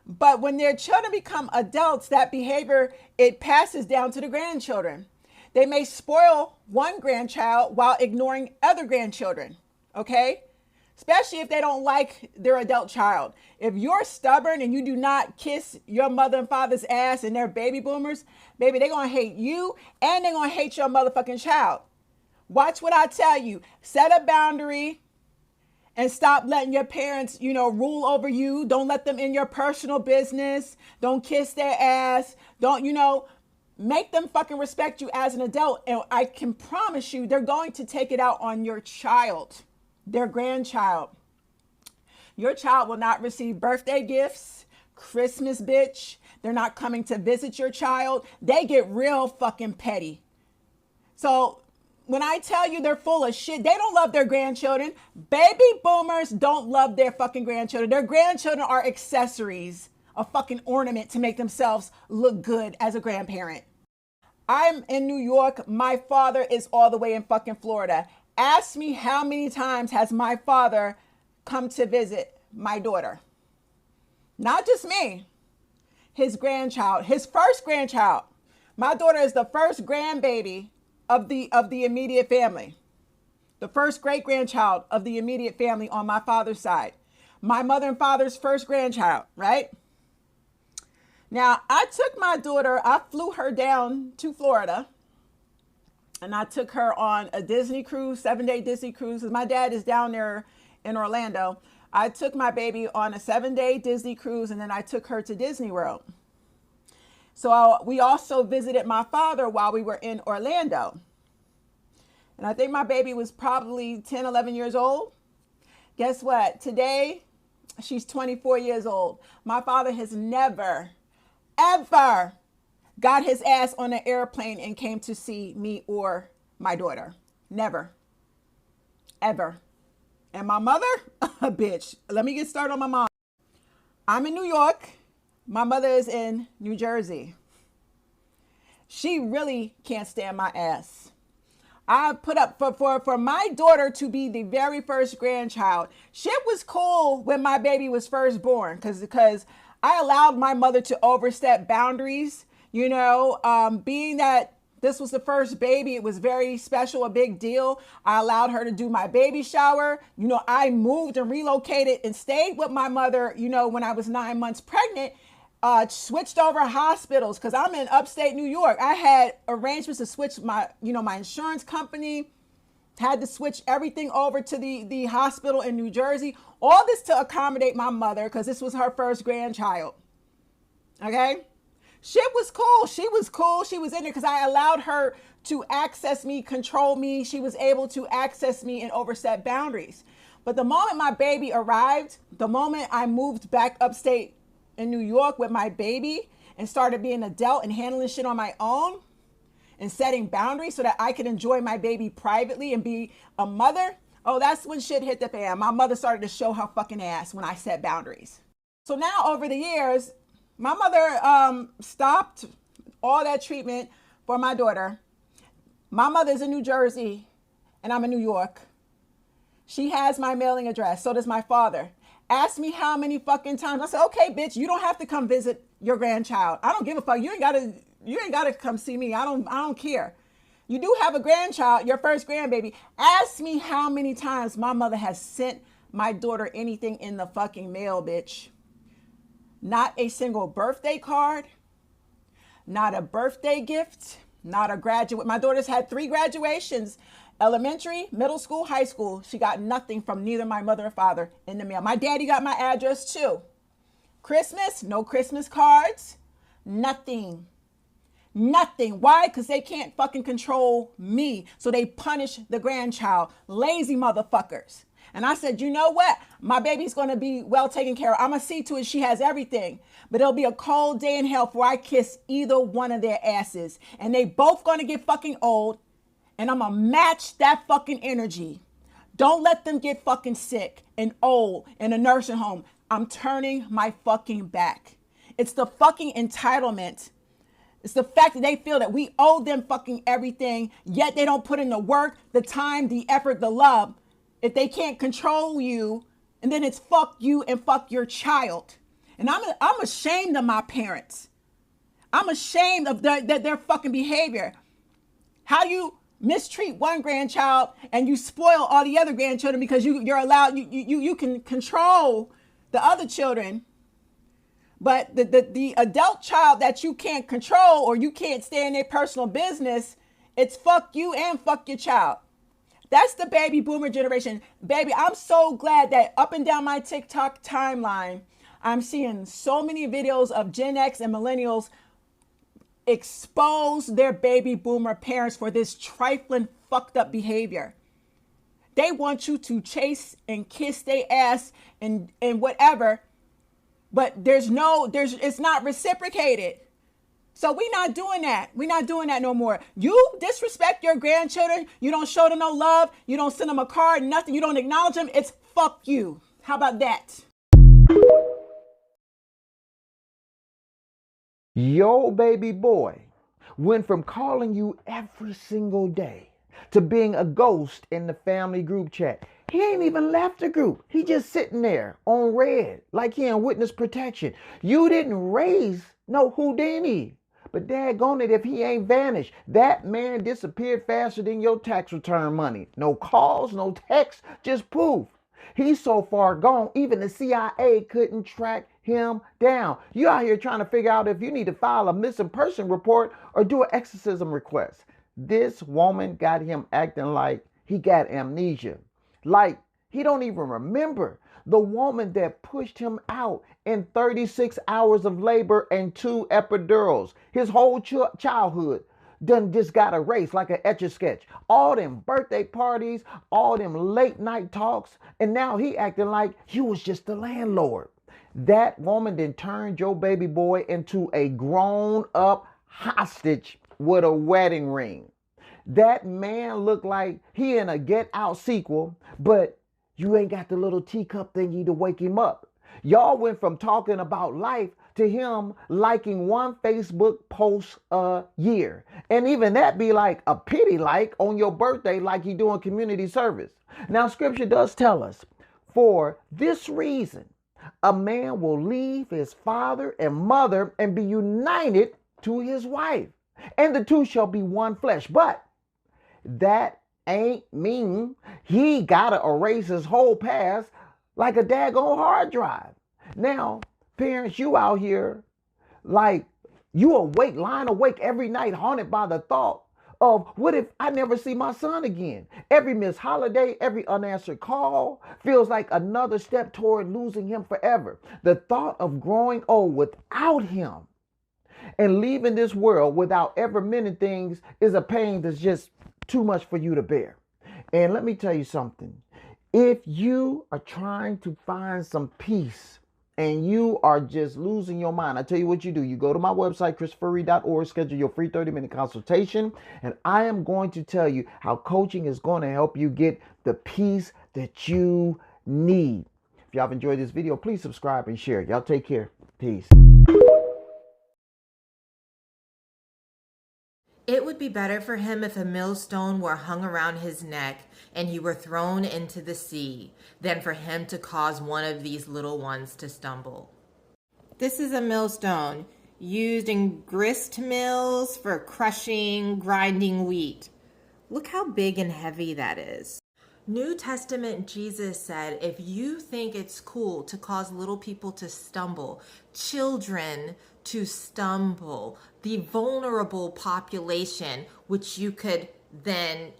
But when their children become adults, that behavior, it passes down to the grandchildren. They may spoil one grandchild while ignoring other grandchildren, okay? Especially if they don't like their adult child. If you're stubborn and you do not kiss your mother and father's ass and they're baby boomers, baby, they're going to hate you and they're going to hate your motherfucking child. Watch what I tell you. Set a boundary and stop letting your parents, you know, rule over you. Don't let them in your personal business. Don't kiss their ass. Don't, you know, make them fucking respect you as an adult. And I can promise you, they're going to take it out on your child, their grandchild. Your child will not receive birthday gifts, Christmas, bitch. They're not coming to visit your child. They get real fucking petty. So when I tell you they're full of shit, they don't love their grandchildren. Baby boomers don't love their fucking grandchildren. Their grandchildren are accessories, a fucking ornament to make themselves look good as a grandparent. I'm in New York. My father is all the way in fucking Florida. Ask me how many times has my father come to visit my daughter? Not just me, his grandchild, his first grandchild. My daughter is the first grandbaby of the immediate family. The first great grandchild of the immediate family on my father's side. My mother and father's first grandchild, right? Now, I took my daughter, I flew her down to Florida, and I took her on a Disney cruise, 7-day Disney cruise, because my dad is down there in Orlando. I took my baby on a 7-day Disney cruise, and then I took her to Disney World. So we also visited my father while we were in Orlando. And I think my baby was probably 10, 11 years old. Guess what? Today, she's 24 years old. My father has never, ever got his ass on an airplane and came to see me or my daughter. Never. Ever. And my mother, a bitch. Let me get started on my mom. I'm in New York. My mother is in New Jersey. She really can't stand my ass. I put up for my daughter to be the very first grandchild. Shit was cool when my baby was first born because I allowed my mother to overstep boundaries. Being that this was the first baby, it was very special, a big deal. I allowed her to do my baby shower. I moved and relocated and stayed with my mother, when I was 9 months pregnant. Switched over hospitals because I'm in upstate New York. I had arrangements to switch my insurance company, had to switch everything over to the hospital in New Jersey. All this to accommodate my mother because this was her first grandchild. Okay? Shit was cool. She was cool. She was in there because I allowed her to access me, control me. She was able to access me and overstep boundaries. But the moment my baby arrived, the moment I moved back upstate in New York with my baby and started being an adult and handling shit on my own and setting boundaries so that I could enjoy my baby privately and be a mother, that's when shit hit the fan. My mother started to show her fucking ass when I set boundaries. So now over the years, my mother stopped all that treatment for my daughter. My mother's in New Jersey and I'm in New York. She has my mailing address. So does my father. Ask me how many fucking times. I said, okay, bitch, you don't have to come visit your grandchild. I don't give a fuck. You ain't gotta come see me. I don't care. You do have a grandchild, your first grandbaby. Ask me how many times my mother has sent my daughter anything in the fucking mail, bitch. Not a single birthday card, not a birthday gift, not a graduate. My daughter's had 3 graduations. Elementary, middle school, high school. She got nothing from neither my mother or father in the mail. My daddy got my address too. Christmas, no Christmas cards. Nothing. Nothing. Why? Because they can't fucking control me. So they punish the grandchild. Lazy motherfuckers. And I said, you know what? My baby's going to be well taken care of. I'm going to see to it she has everything. But it'll be a cold day in hell before I kiss either one of their asses. And they both going to get fucking old. And I'm going to match that fucking energy. Don't let them get fucking sick and old in a nursing home. I'm turning my fucking back. It's the fucking entitlement. It's the fact that they feel that we owe them fucking everything, yet they don't put in the work, the time, the effort, the love. If they can't control you, and then it's fuck you and fuck your child. And I'm ashamed of my parents. I'm ashamed of their fucking behavior. How you mistreat one grandchild and you spoil all the other grandchildren because you're allowed, you can control the other children. But the adult child that you can't control or you can't stay in their personal business, it's fuck you and fuck your child. That's the baby boomer generation. Baby, I'm so glad that up and down my TikTok timeline, I'm seeing so many videos of Gen X and millennials expose their baby boomer parents for this trifling fucked up behavior. They want you to chase and kiss their ass and whatever, but it's not reciprocated. So we're not doing that. We're not doing that no more. You disrespect your grandchildren. You don't show them no love. You don't send them a card, nothing. You don't acknowledge them. It's fuck you. How about that? Yo, baby boy went from calling you every single day to being a ghost in the family group chat. He ain't even left the group. He just sitting there on red like he in witness protection. You didn't raise no Houdini. But daggone it, if he ain't vanished, that man disappeared faster than your tax return money. No calls, no texts, just poof. He's so far gone, even the CIA couldn't track him down. You out here trying to figure out if you need to file a missing person report or do an exorcism request. This woman got him acting like he got amnesia. Like he don't even remember the woman that pushed him out in 36 hours of labor and 2 epidurals. His whole childhood done just got erased like an Etch-a-Sketch. All them birthday parties, all them late night talks, and now he acting like he was just the landlord. That woman then turned your baby boy into a grown up hostage with a wedding ring. That man looked like he in a Get Out sequel, but you ain't got the little teacup thingy to wake him up. Y'all went from talking about life to him liking one Facebook post a year. And even that be like a pity like on your birthday, like you doing community service. Now, scripture does tell us, for this reason, a man will leave his father and mother and be united to his wife, and the two shall be one flesh. But that ain't mean he gotta erase his whole past like a daggone hard drive. Now, parents, you out here like you awake, lying awake every night, haunted by the thought of what if I never see my son again? Every missed holiday, every unanswered call feels like another step toward losing him forever. The thought of growing old without him and leaving this world without ever mending things is a pain that's just too much for you to bear. And let me tell you something. If you are trying to find some peace and you are just losing your mind, I tell you what you do. You go to my website, christopherreed.org, schedule your free 30-minute consultation, and I am going to tell you how coaching is going to help you get the peace that you need. If y'all have enjoyed this video, please subscribe and share. Y'all take care. Peace. It would be better for him if a millstone were hung around his neck and he were thrown into the sea than for him to cause one of these little ones to stumble. This is a millstone used in grist mills for crushing, grinding wheat. Look how big and heavy that is. New Testament Jesus said, if you think it's cool to cause little people to stumble, children to stumble, the vulnerable population, which you could then,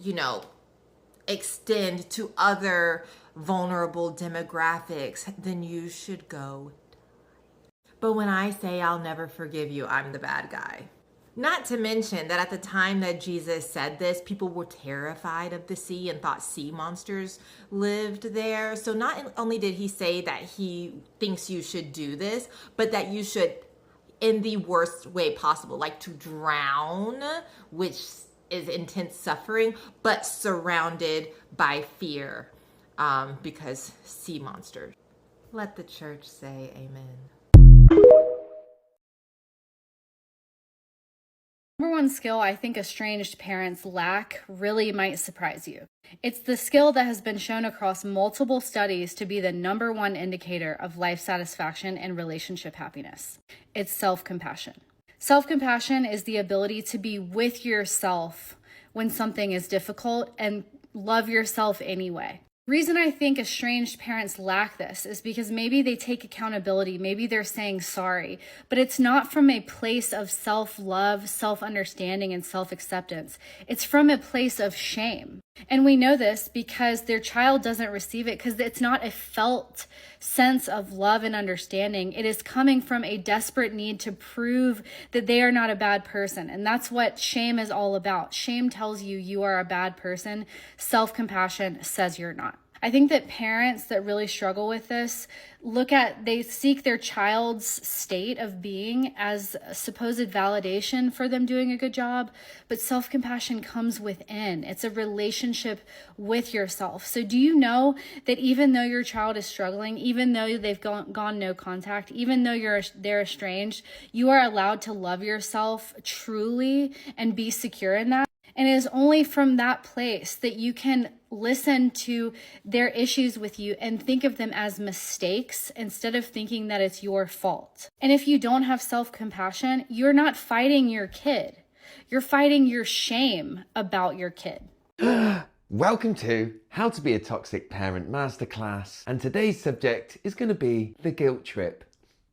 extend to other vulnerable demographics, then you should go. But when I say I'll never forgive you, I'm the bad guy. Not to mention that at the time that Jesus said this, people were terrified of the sea and thought sea monsters lived there. So not only did he say that he thinks you should do this, but that you should, in the worst way possible, like to drown, which is intense suffering, but surrounded by fear because sea monsters. Let the church say amen. Number one skill I think estranged parents lack really might surprise you. It's the skill that has been shown across multiple studies to be the number one indicator of life satisfaction and relationship happiness. It's self-compassion. Self-compassion is the ability to be with yourself when something is difficult and love yourself anyway. The reason I think estranged parents lack this is because maybe they take accountability, maybe they're saying sorry, but it's not from a place of self-love, self-understanding, and self-acceptance. It's from a place of shame. And we know this because their child doesn't receive it because it's not a felt sense of love and understanding. It is coming from a desperate need to prove that they are not a bad person. And that's what shame is all about. Shame tells you you are a bad person. Self-compassion says you're not. I think that parents that really struggle with this they seek their child's state of being as a supposed validation for them doing a good job, but self-compassion comes within. It's a relationship with yourself. So do you know that even though your child is struggling, even though they've gone no contact, even though they're estranged, you are allowed to love yourself truly and be secure in that? And it is only from that place that you can listen to their issues with you and think of them as mistakes instead of thinking that it's your fault. And if you don't have self-compassion, you're not fighting your kid. You're fighting your shame about your kid. Welcome to How to Be a Toxic Parent Masterclass. And today's subject is going to be the guilt trip.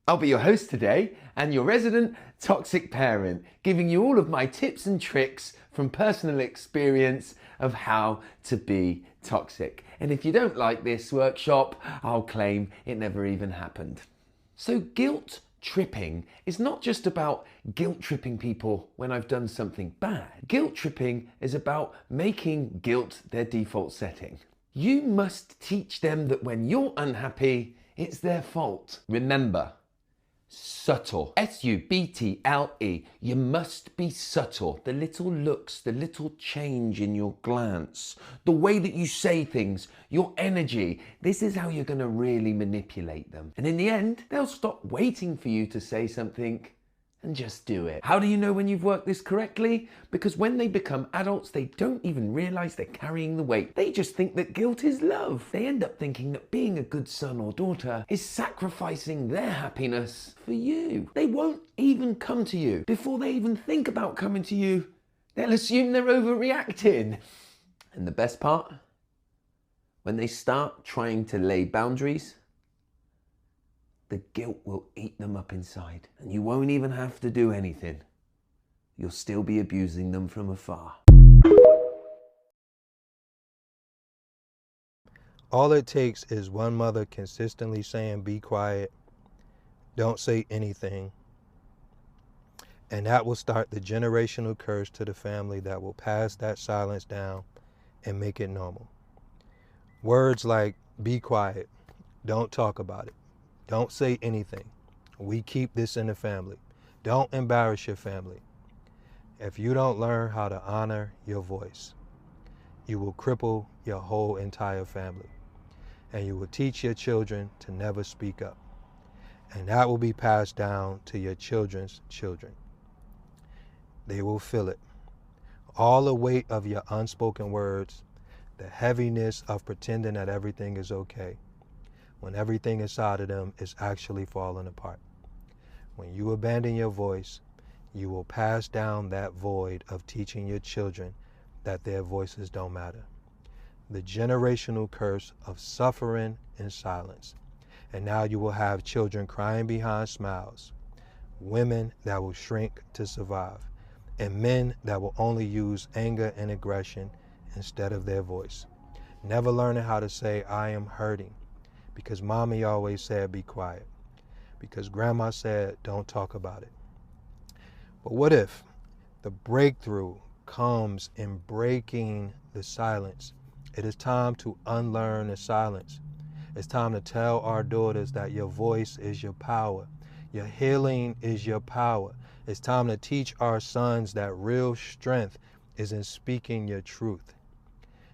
I'll be your host today and your resident toxic parent, giving you all of my tips and tricks from personal experience of how to be toxic. And if you don't like this workshop, I'll claim it never even happened. So guilt tripping is not just about guilt tripping people when I've done something bad. Guilt tripping is about making guilt their default setting. You must teach them that when you're unhappy, it's their fault. Remember, subtle. S-U-B-T-L-E. You must be subtle. The little looks, the little change in your glance, the way that you say things, your energy. This is how you're going to really manipulate them. And in the end, they'll stop waiting for you to say something and just do it. How do you know when you've worked this correctly? Because when they become adults, they don't even realize they're carrying the weight. They just think that guilt is love. They end up thinking that being a good son or daughter is sacrificing their happiness for you. They won't even come to you. Before they even think about coming to you, they'll assume they're overreacting. And the best part, when they start trying to lay boundaries, the guilt will eat them up inside, and you won't even have to do anything. You'll still be abusing them from afar. All it takes is one mother consistently saying, be quiet, don't say anything, and that will start the generational curse to the family that will pass that silence down and make it normal. Words like, be quiet, don't talk about it, don't say anything. We keep this in the family. Don't embarrass your family. If you don't learn how to honor your voice, you will cripple your whole entire family. And you will teach your children to never speak up. And that will be passed down to your children's children. They will feel it. All the weight of your unspoken words, the heaviness of pretending that everything is okay, when everything inside of them is actually falling apart. When you abandon your voice, you will pass down that void of teaching your children that their voices don't matter. The generational curse of suffering in silence. And now you will have children crying behind smiles, women that will shrink to survive, and men that will only use anger and aggression instead of their voice. Never learning how to say, I am hurting, because mommy always said, be quiet, because grandma said, don't talk about it. But what if the breakthrough comes in breaking the silence? It is time to unlearn the silence. It's time to tell our daughters that your voice is your power. Your healing is your power. It's time to teach our sons that real strength is in speaking your truth,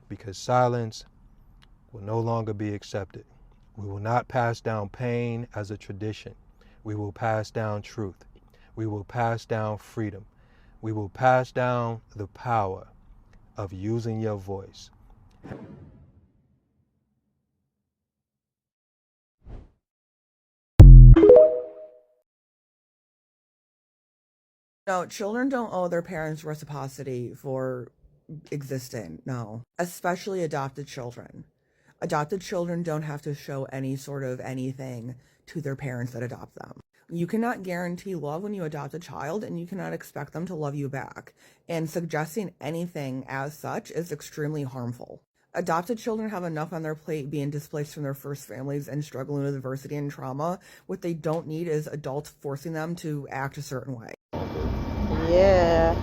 because silence will no longer be accepted. We will not pass down pain as a tradition. We will pass down truth. We will pass down freedom. We will pass down the power of using your voice. No, children don't owe their parents reciprocity for existing, no. Especially adopted children. Adopted children don't have to show any sort of anything to their parents that adopt them. You cannot guarantee love when you adopt a child, and you cannot expect them to love you back. And suggesting anything as such is extremely harmful. Adopted children have enough on their plate being displaced from their first families and struggling with adversity and trauma. What they don't need is adults forcing them to act a certain way. Yeah.